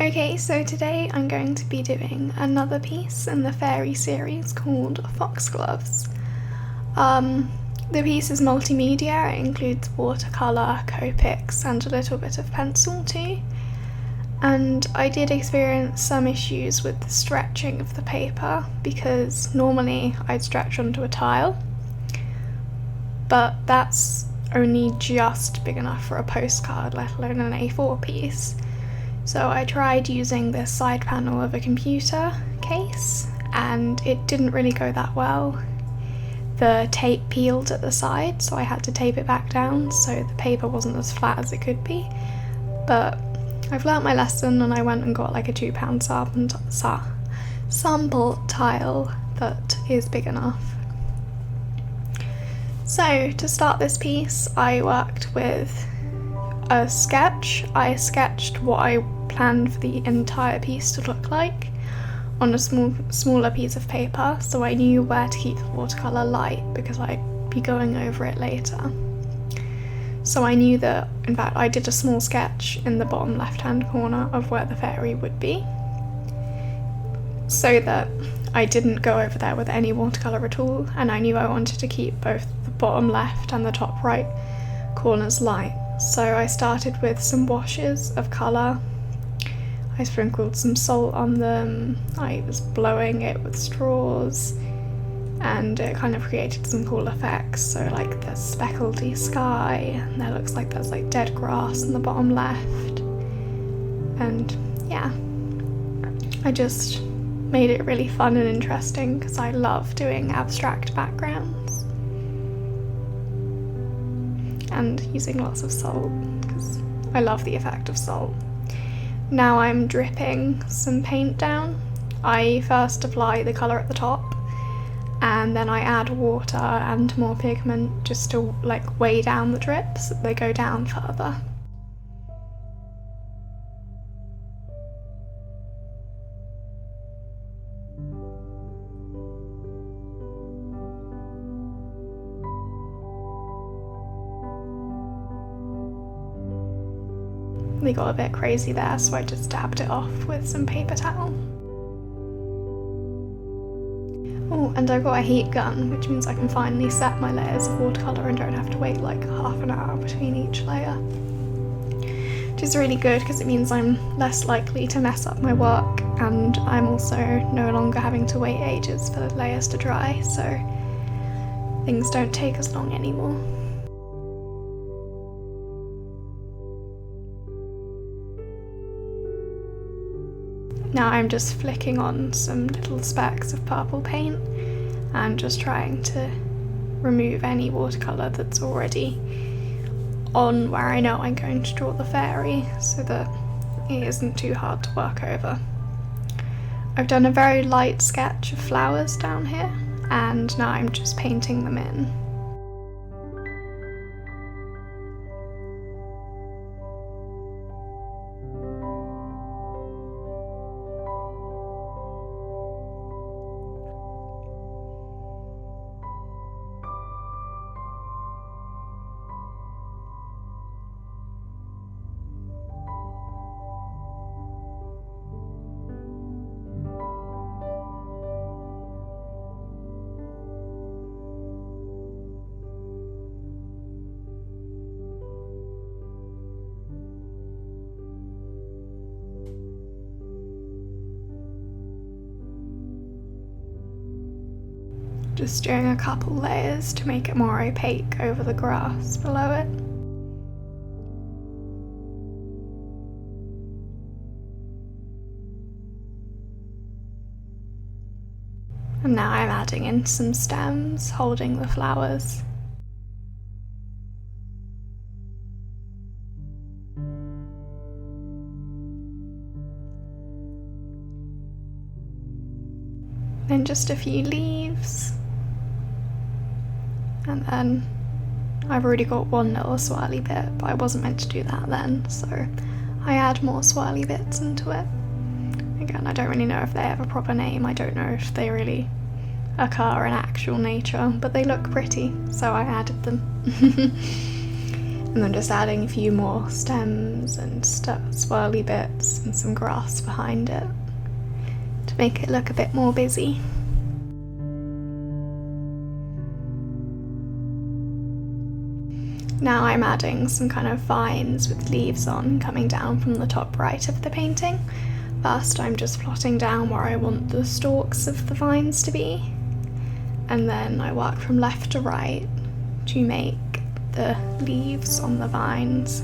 Okay, so today I'm going to be doing another piece in the fairy series called Foxgloves. The piece is multimedia. It includes watercolour, Copics and a little bit of pencil too. And I did experience some issues with the stretching of the paper because normally I'd stretch onto a tile, but that's only just big enough for a postcard, let alone an A4 piece. So I tried using this side panel of a computer case and it didn't really go that well. The tape peeled at the side, so I had to tape it back down so the paper wasn't as flat as it could be. But I've learnt my lesson and I went and got like a £2 sample tile that is big enough. So to start this piece I worked with a sketch. I sketched what I planned for the entire piece to look like on a smaller piece of paper, so I knew where to keep the watercolour light because I'd be going over it later. So I knew that, in fact, I did a small sketch in the bottom left-hand corner of where the fairy would be, so that I didn't go over there with any watercolour at all, and I knew I wanted to keep both the bottom left and the top right corners light. So I started with some washes of colour. I sprinkled some salt on them, I was blowing it with straws, and it kind of created some cool effects. So like there's speckledy sky, and there looks like there's like dead grass in the bottom left. And yeah, I just made it really fun and interesting because I love doing abstract backgrounds. And using lots of salt because I love the effect of salt. Now I'm dripping some paint down. I first apply the colour at the top and then I add water and more pigment just to like weigh down the drips so they go down further. They got a bit crazy there, so I just dabbed it off with some paper towel. Oh, and I got a heat gun, which means I can finally set my layers of watercolour and don't have to wait like half an hour between each layer. Which is really good because it means I'm less likely to mess up my work, and I'm also no longer having to wait ages for the layers to dry, so things don't take as long anymore. Now I'm just flicking on some little specks of purple paint and just trying to remove any watercolour that's already on where I know I'm going to draw the fairy so that it isn't too hard to work over. I've done a very light sketch of flowers down here and now I'm just painting them in. Just doing a couple layers to make it more opaque over the grass below it. And now I'm adding in some stems holding the flowers. Then just a few leaves. And then I've already got one little swirly bit, but I wasn't meant to do that then, so I add more swirly bits into it. Again, I don't really know if they have a proper name, I don't know if they really occur in actual nature, but they look pretty, so I added them. And then just adding a few more stems and swirly bits and some grass behind it to make it look a bit more busy. Now I'm adding some kind of vines with leaves on coming down from the top right of the painting. First I'm just plotting down where I want the stalks of the vines to be, and then I work from left to right to make the leaves on the vines.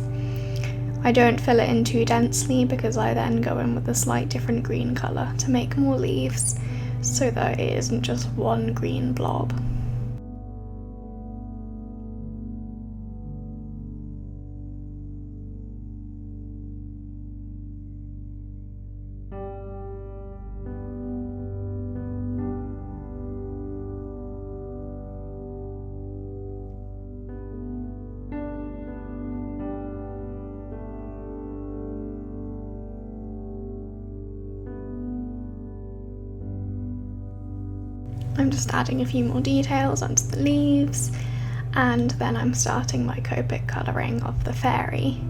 I don't fill it in too densely because I then go in with a slight different green colour to make more leaves so that it isn't just one green blob. I'm just adding a few more details onto the leaves, and then I'm starting my Copic colouring of the fairy.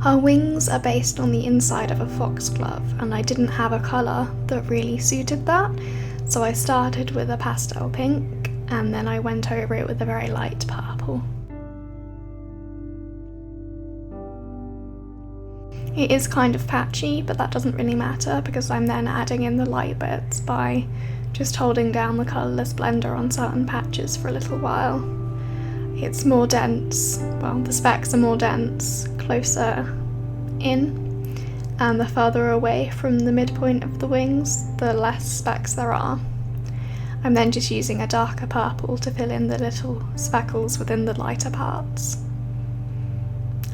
Her wings are based on the inside of a foxglove, and I didn't have a colour that really suited that, so I started with a pastel pink and then I went over it with a very light purple. It is kind of patchy, but that doesn't really matter because I'm then adding in the light bits by just holding down the colourless blender on certain patches for a little while. It's more dense, well, the specks are more dense closer in, and the further away from the midpoint of the wings, the less specks there are. I'm then just using a darker purple to fill in the little speckles within the lighter parts.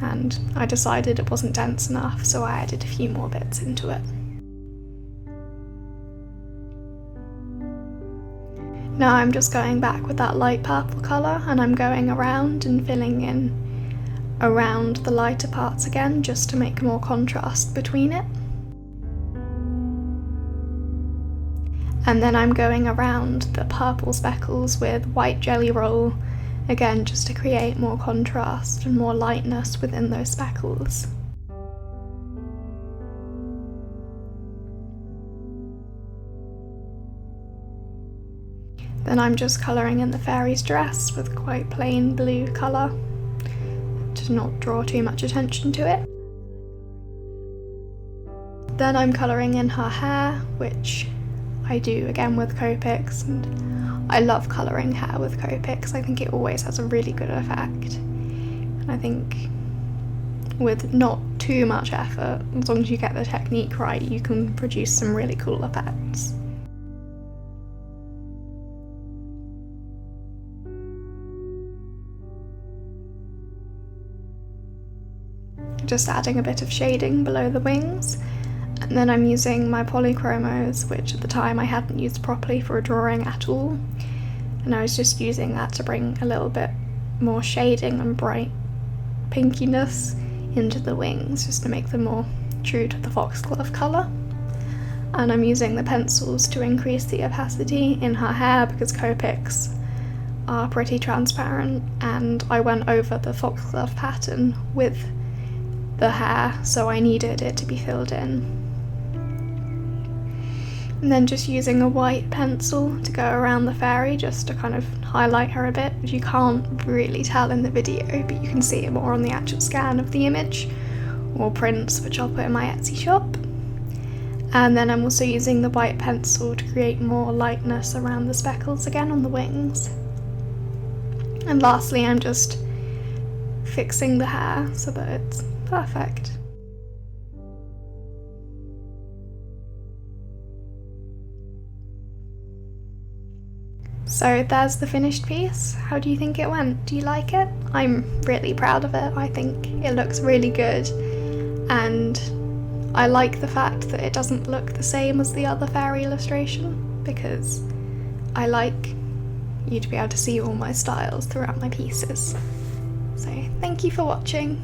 And I decided it wasn't dense enough, so I added a few more bits into it. Now I'm just going back with that light purple colour, and I'm going around and filling in around the lighter parts again just to make more contrast between it. And then I'm going around the purple speckles with white jelly roll, again just to create more contrast and more lightness within those speckles. Then I'm just colouring in the fairy's dress with quite plain blue colour to not draw too much attention to it. Then I'm colouring in her hair, which I do again with Copics, and I love colouring hair with Copics. I think it always has a really good effect, and I think with not too much effort, as long as you get the technique right, you can produce some really cool effects. Just adding a bit of shading below the wings, and then I'm using my Polychromos, which at the time I hadn't used properly for a drawing at all, and I was just using that to bring a little bit more shading and bright pinkiness into the wings, just to make them more true to the foxglove colour. And I'm using the pencils to increase the opacity in her hair because Copics are pretty transparent, and I went over the foxglove pattern with the hair, so I needed it to be filled in. And then just using a white pencil to go around the fairy just to kind of highlight her a bit. You can't really tell in the video, but you can see it more on the actual scan of the image, or prints, which I'll put in my Etsy shop. And then I'm also using the white pencil to create more lightness around the speckles again on the wings. And lastly, I'm just fixing the hair so that it's perfect. So there's the finished piece. How do you think it went? Do you like it? I'm really proud of it. I think it looks really good, and I like the fact that it doesn't look the same as the other fairy illustration, because I like you to be able to see all my styles throughout my pieces. So thank you for watching.